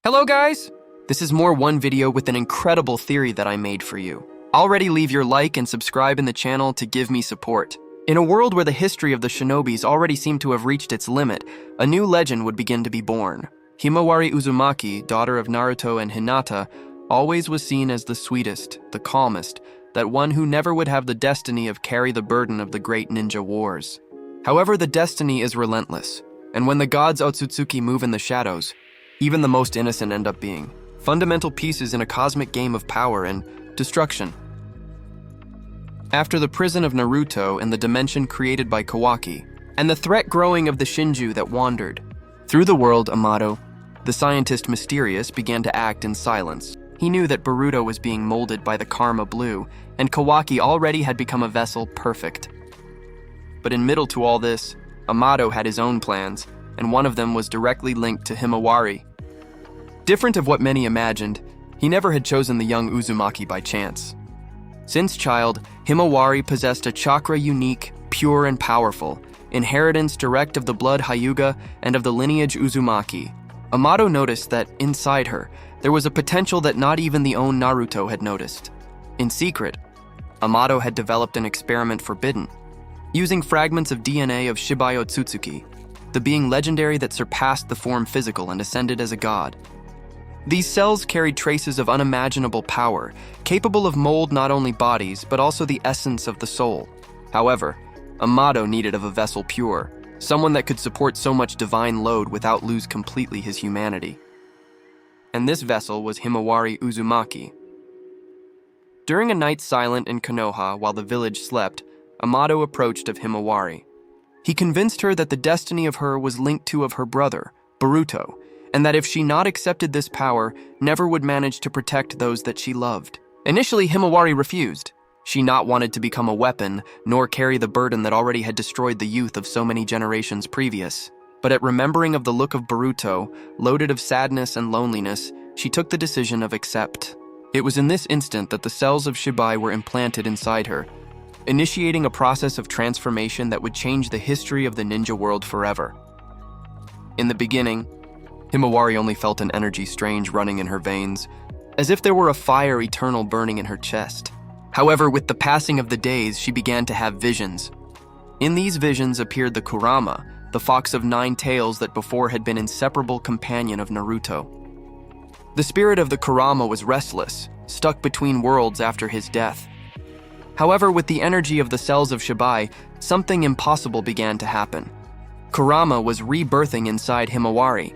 Hello guys! This is more one video with an incredible theory that I made for you. Already leave your like and subscribe in the channel to give me support. In a world where the history of the shinobis already seemed to have reached its limit, a new legend would begin to be born. Himawari Uzumaki, daughter of Naruto and Hinata, always was seen as the sweetest, the calmest, that one who never would have the destiny of carry the burden of the great ninja wars. However, the destiny is relentless, and when the gods Otsutsuki move in the shadows, even the most innocent end up being fundamental pieces in a cosmic game of power and destruction. After the prison of Naruto and the dimension created by Kawaki, and the threat growing of the Shinju that wandered through the world, Amato, the scientist mysterious, began to act in silence. He knew that Boruto was being molded by the Karma Blue, and Kawaki already had become a vessel perfect. But in middle to all this, Amato had his own plans, and one of them was directly linked to Himawari. Different of what many imagined, he never had chosen the young Uzumaki by chance. Since child, Himawari possessed a chakra unique, pure and powerful, inheritance direct of the blood Hyuga and of the lineage Uzumaki. Amato noticed that, inside her, there was a potential that not even the own Naruto had noticed. In secret, Amato had developed an experiment forbidden, using fragments of DNA of Shibai Otsutsuki, the being legendary that surpassed the form physical and ascended as a god. These cells carried traces of unimaginable power, capable of mold not only bodies, but also the essence of the soul. However, Amato needed of a vessel pure, someone that could support so much divine load without lose completely his humanity. And this vessel was Himawari Uzumaki. During a night silent in Konoha while the village slept, Amato approached of Himawari. He convinced her that the destiny of her was linked to of her brother, Boruto, and that if she not accepted this power, never would manage to protect those that she loved. Initially, Himawari refused. She not wanted to become a weapon, nor carry the burden that already had destroyed the youth of so many generations previous. But at remembering of the look of Boruto, loaded of sadness and loneliness, she took the decision of accept. It was in this instant that the cells of Shibai were implanted inside her, initiating a process of transformation that would change the history of the ninja world forever. In the beginning, Himawari only felt an energy strange running in her veins, as if there were a fire eternal burning in her chest. However, with the passing of the days, she began to have visions. In these visions appeared the Kurama, the fox of 9 tails that before had been inseparable companion of Naruto. The spirit of the Kurama was restless, stuck between worlds after his death. However, with the energy of the cells of Shibai, something impossible began to happen. Kurama was rebirthing inside Himawari,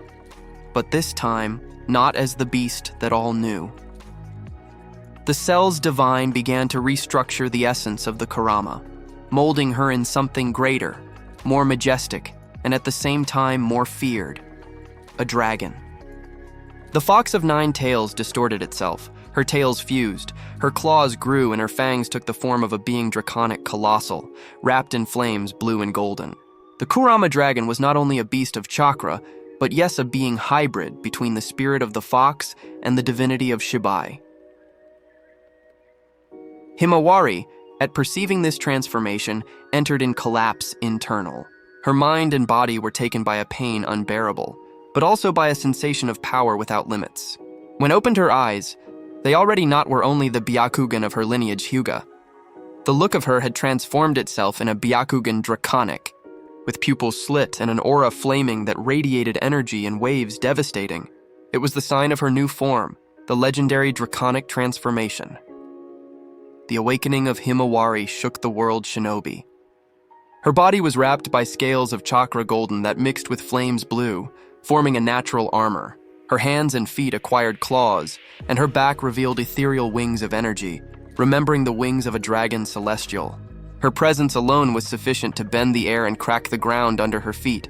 but this time, not as the beast that all knew. The cells divine began to restructure the essence of the Kurama, molding her in something greater, more majestic, and at the same time more feared, a dragon. The fox of 9 tails distorted itself. Her tails fused, her claws grew, and her fangs took the form of a being draconic colossal, wrapped in flames blue and golden. The Kurama dragon was not only a beast of chakra, but yes, a being hybrid between the spirit of the fox and the divinity of Shibai. Himawari, at perceiving this transformation, entered in collapse internal. Her mind and body were taken by a pain unbearable, but also by a sensation of power without limits. When opened her eyes, they already not were only the Byakugan of her lineage Hyuga. The look of her had transformed itself in a Byakugan draconic, with pupils slit and an aura flaming that radiated energy in waves devastating. It was the sign of her new form, the legendary draconic transformation. The awakening of Himawari shook the world shinobi. Her body was wrapped by scales of chakra golden that mixed with flames blue, forming a natural armor. Her hands and feet acquired claws, and her back revealed ethereal wings of energy, remembering the wings of a dragon celestial. Her presence alone was sufficient to bend the air and crack the ground under her feet.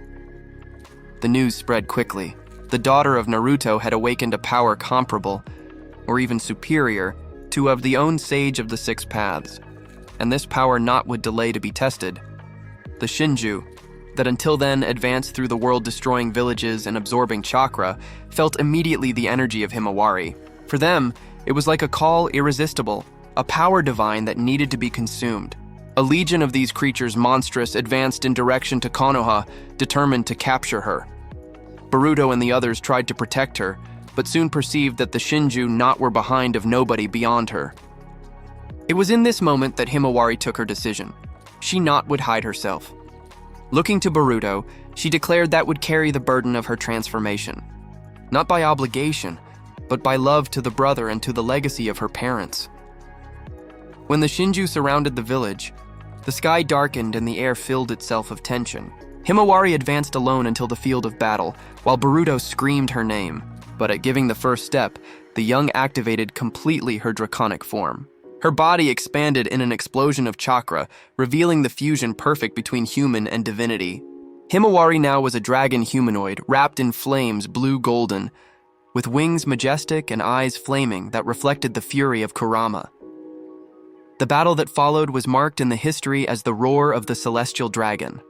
The news spread quickly. The daughter of Naruto had awakened a power comparable, or even superior, to of the own sage of the 6 paths, and this power not would delay to be tested. The Shinju, that until then advanced through the world destroying villages and absorbing chakra, felt immediately the energy of Himawari. For them, it was like a call irresistible, a power divine that needed to be consumed. A legion of these creatures monstrous advanced in direction to Konoha, determined to capture her. Boruto and the others tried to protect her, but soon perceived that the Shinju not were behind of nobody beyond her. It was in this moment that Himawari took her decision. She not would hide herself. Looking to Boruto, she declared that would carry the burden of her transformation. Not by obligation, but by love to the brother and to the legacy of her parents. When the Shinju surrounded the village, the sky darkened and the air filled itself of tension. Himawari advanced alone until the field of battle, while Boruto screamed her name. But at giving the first step, the young activated completely her draconic form. Her body expanded in an explosion of chakra, revealing the fusion perfect between human and divinity. Himawari now was a dragon humanoid, wrapped in flames blue-golden, with wings majestic and eyes flaming that reflected the fury of Kurama. The battle that followed was marked in the history as the Roar of the Celestial Dragon.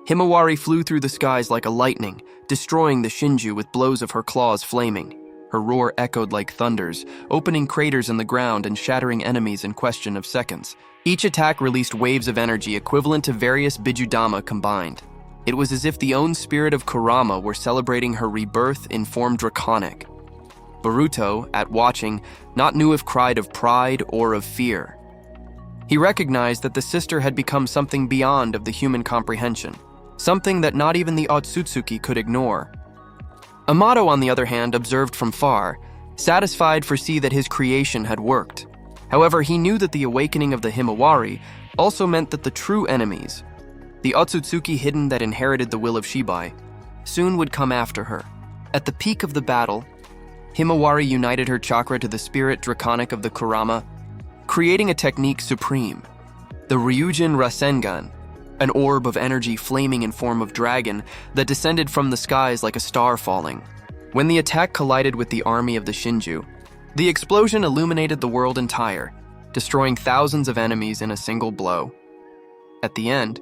Himawari flew through the skies like a lightning, destroying the Shinju with blows of her claws flaming. Her roar echoed like thunders, opening craters in the ground and shattering enemies in question of seconds. Each attack released waves of energy equivalent to various Bijudama combined. It was as if the own spirit of Kurama were celebrating her rebirth in form draconic. Boruto, at watching, not knew if cried of pride or of fear. He recognized that the sister had become something beyond of the human comprehension, something that not even the Otsutsukis could ignore. Amato, on the other hand, observed from far, satisfied for see that his creation had worked. However, he knew that the awakening of the Himawari also meant that the true enemies, the Otsutsuki hidden that inherited the will of Shibai, soon would come after her. At the peak of the battle, Himawari united her chakra to the spirit draconic of the Kurama, creating a technique supreme, the Ryujin Rasengan, an orb of energy flaming in form of dragon that descended from the skies like a star falling. When the attack collided with the army of the Shinju, the explosion illuminated the world entire, destroying thousands of enemies in a single blow. At the end,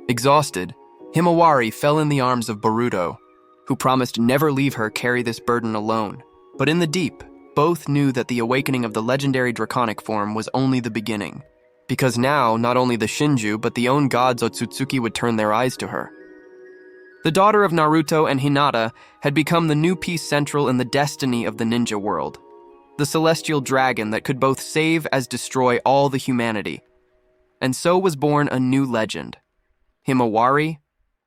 exhausted, Himawari fell in the arms of Boruto, who promised never leave her carry this burden alone. But in the deep, both knew that the awakening of the legendary draconic form was only the beginning, because now not only the Shinju but the own gods Otsutsuki would turn their eyes to her. The daughter of Naruto and Hinata had become the new piece central in the destiny of the ninja world, the celestial dragon that could both save as destroy all the humanity. And so was born a new legend. Himawari,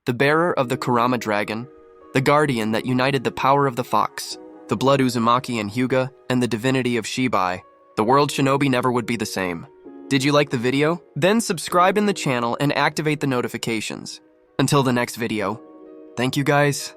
the bearer of the Kurama dragon, the guardian that united the power of the fox, the blood Uzumaki and Hyuga, and the divinity of Shibai. The world shinobi never would be the same. Did you like the video? Then subscribe in the channel and activate the notifications. Until the next video. Thank you guys.